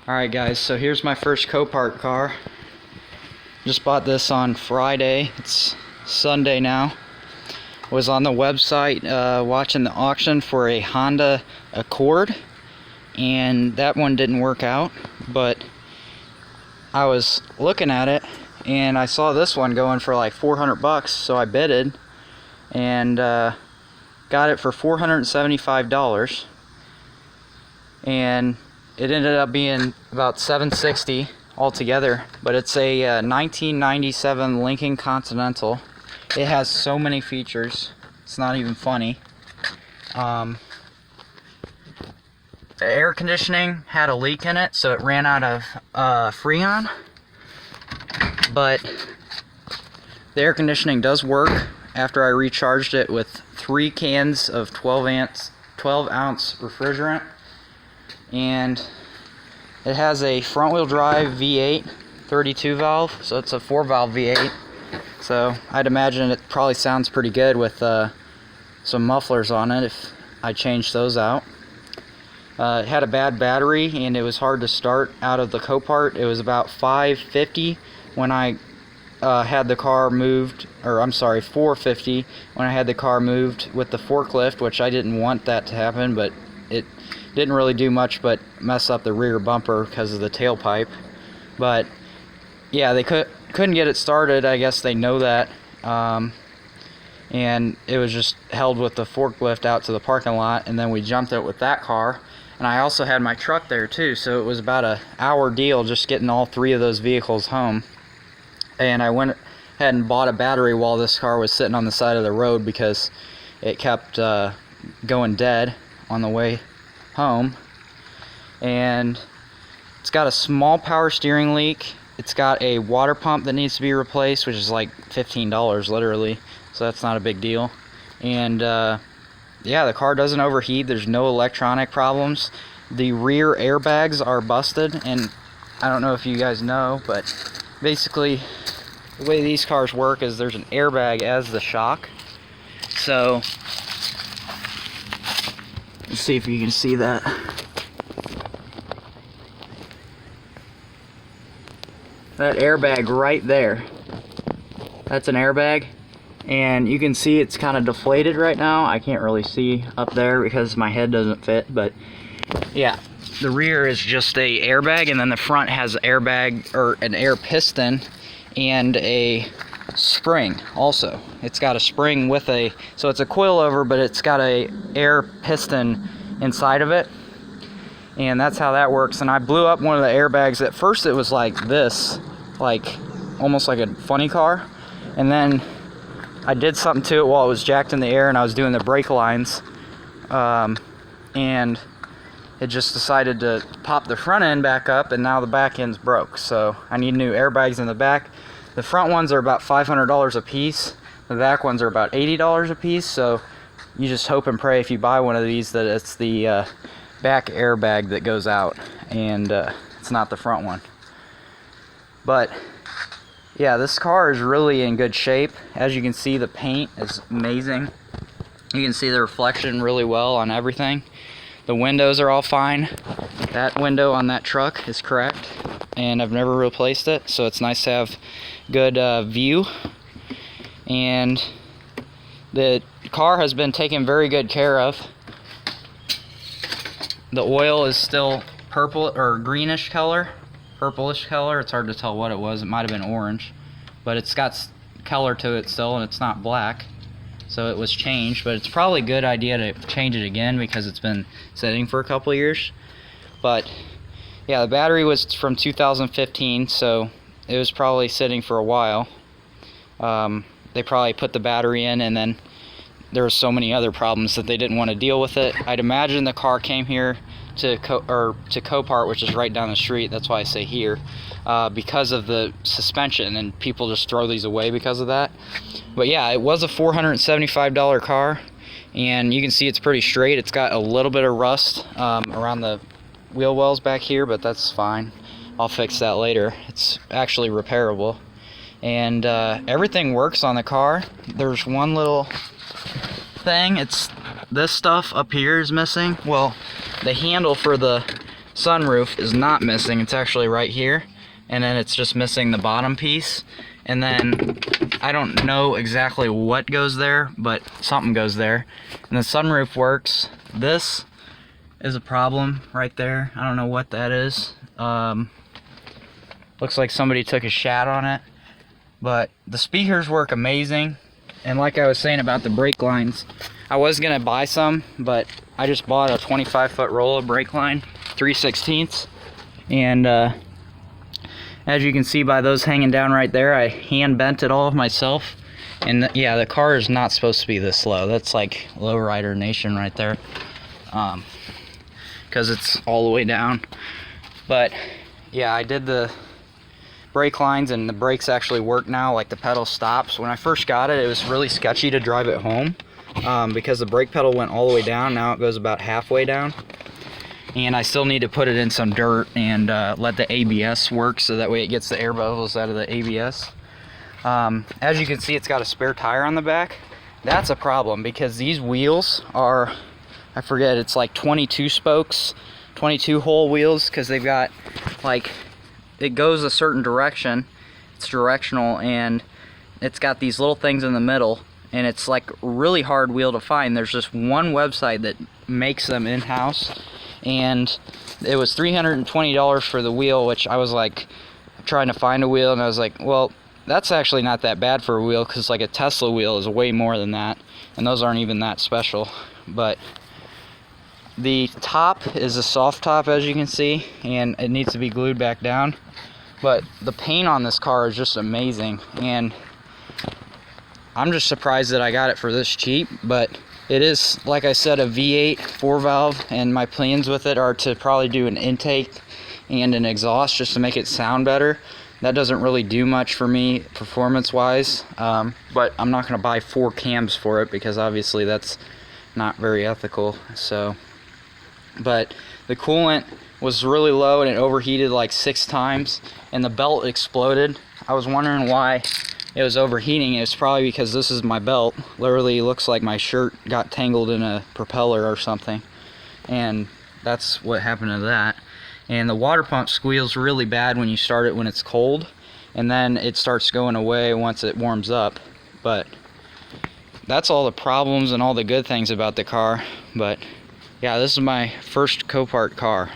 Alright guys, so here's my first Copart car. Just bought this on Friday. It's Sunday now. Was on the website watching the auction for a Honda Accord, and that one didn't work out, but I was looking at it and I saw this one going for like 400 bucks, so I bidded and got it for $475, and it ended up being about $760 altogether. But it's a 1997 Lincoln Continental. It has so many features, it's not even funny. The air conditioning had a leak in it, so it ran out of Freon. But the air conditioning does work after I recharged it with 3 cans of 12 ounce refrigerant. And it has a front wheel drive V8 32 valve, so it's a 4 valve V8. So I'd imagine it probably sounds pretty good with some mufflers on it if I changed those out. It had a bad battery and it was hard to start out of the Copart. It was about 550 when I had the car moved, or I'm sorry, 450 when I had the car moved with the forklift, which I didn't want that to happen, but it didn't really do much but mess up the rear bumper because of the tailpipe. But yeah, they couldn't get it started. I guess they know that, and it was just held with the forklift out to the parking lot, and then we jumped it with that car. And I also had my truck there too, so it was about an hour deal just getting all 3 of those vehicles home. And I went ahead and bought a battery while this car was sitting on the side of the road because it kept going dead on the way home. And it's got a small power steering leak. It's got a water pump that needs to be replaced, which is like $15 literally, so that's not a big deal. And yeah, the car doesn't overheat. There's no electronic problems. The rear airbags are busted, and I don't know if you guys know, but basically the way these cars work is there's an airbag as the shock. So let's see if you can see that. That airbag right there, that's an airbag, and you can see it's kind of deflated right now. I can't really see up there because my head doesn't fit, but yeah, the rear is just a airbag, and then the front has airbag, or an air piston, and a spring also. It's got a spring with a, so it's a coilover, but it's got a air piston inside of it, and that's how that works. And I blew up one of the airbags. At first it was like this, like almost like a funny car, and then I did something to it while it was jacked in the air and I was doing the brake lines, and it just decided to pop the front end back up, and now the back end's broke. So I need new airbags in the back. The front ones are about $500 a piece. The back ones are about $80 a piece. So you just hope and pray if you buy one of these that it's the back airbag that goes out, and it's not the front one. But yeah, this car is really in good shape. As you can see, the paint is amazing. You can see the reflection really well on everything. The windows are all fine. That window on that truck is cracked, and I've never replaced it, so it's nice to have good view. And the car has been taken very good care of. The oil is still purple or greenish color, purplish color. It's hard to tell what it was. It might have been orange, but it's got color to it still, and it's not black. So it was changed, but it's probably a good idea to change it again because it's been sitting for a couple of years. But yeah, the battery was from 2015, so it was probably sitting for a while. They probably put the battery in, and then there were so many other problems that they didn't want to deal with it. I'd imagine the car came here to Copart, which is right down the street. That's why I say here, because of the suspension, and people just throw these away because of that. But yeah, it was a $475 car, and you can see it's pretty straight. It's got a little bit of rust around the wheel wells back here, but that's fine. I'll fix that later. It's actually repairable, and everything works on the car. There's one little thing, it's this stuff up here is missing. Well, the handle for the sunroof is not missing. It's actually right here, and then it's just missing the bottom piece. And then I don't know exactly what goes there, but something goes there. And the sunroof works. This is a problem right there. I don't know what that is. Looks like somebody took a shot on it. But the speakers work amazing. And like I was saying about the brake lines, I was gonna buy some, but I just bought a 25-foot roll of brake line, 3/16. And as you can see by those hanging down right there, I hand bent it all myself. And yeah, the car is not supposed to be this low. That's like lowrider nation right there, because it's all the way down. But yeah, I did the brake lines, and the brakes actually work now. Like, the pedal stops. When I first got it, it was really sketchy to drive it home, because the brake pedal went all the way down. Now it goes about halfway down, and I still need to put it in some dirt and let the ABS work, so that way it gets the air bubbles out of the ABS. As you can see, it's got a spare tire on the back. That's a problem, because these wheels are, I forget, it's like 22 spokes, 22 hole wheels, because they've got, like, it goes a certain direction, it's directional, and it's got these little things in the middle, and it's like really hard wheel to find. There's just one website that makes them in-house, and it was $320 for the wheel, which I was like trying to find a wheel, and I was like, well, that's actually not that bad for a wheel, because like a Tesla wheel is way more than that, and those aren't even that special. But the top is a soft top, as you can see, and it needs to be glued back down. But the paint on this car is just amazing, and I'm just surprised that I got it for this cheap. But it is, like I said, a V8 4-valve, and my plans with it are to probably do an intake and an exhaust just to make it sound better. That doesn't really do much for me performance-wise, but I'm not going to buy 4 cams for it, because obviously that's not very ethical. So, but the coolant was really low, and it overheated like 6 times, and the belt exploded. I was wondering why it was overheating. It's probably because this is my belt. Literally looks like my shirt got tangled in a propeller or something, and that's what happened to that. And the water pump squeals really bad when you start it when it's cold, and then it starts going away once it warms up. But that's all the problems and all the good things about the car. But yeah, this is my first Copart car.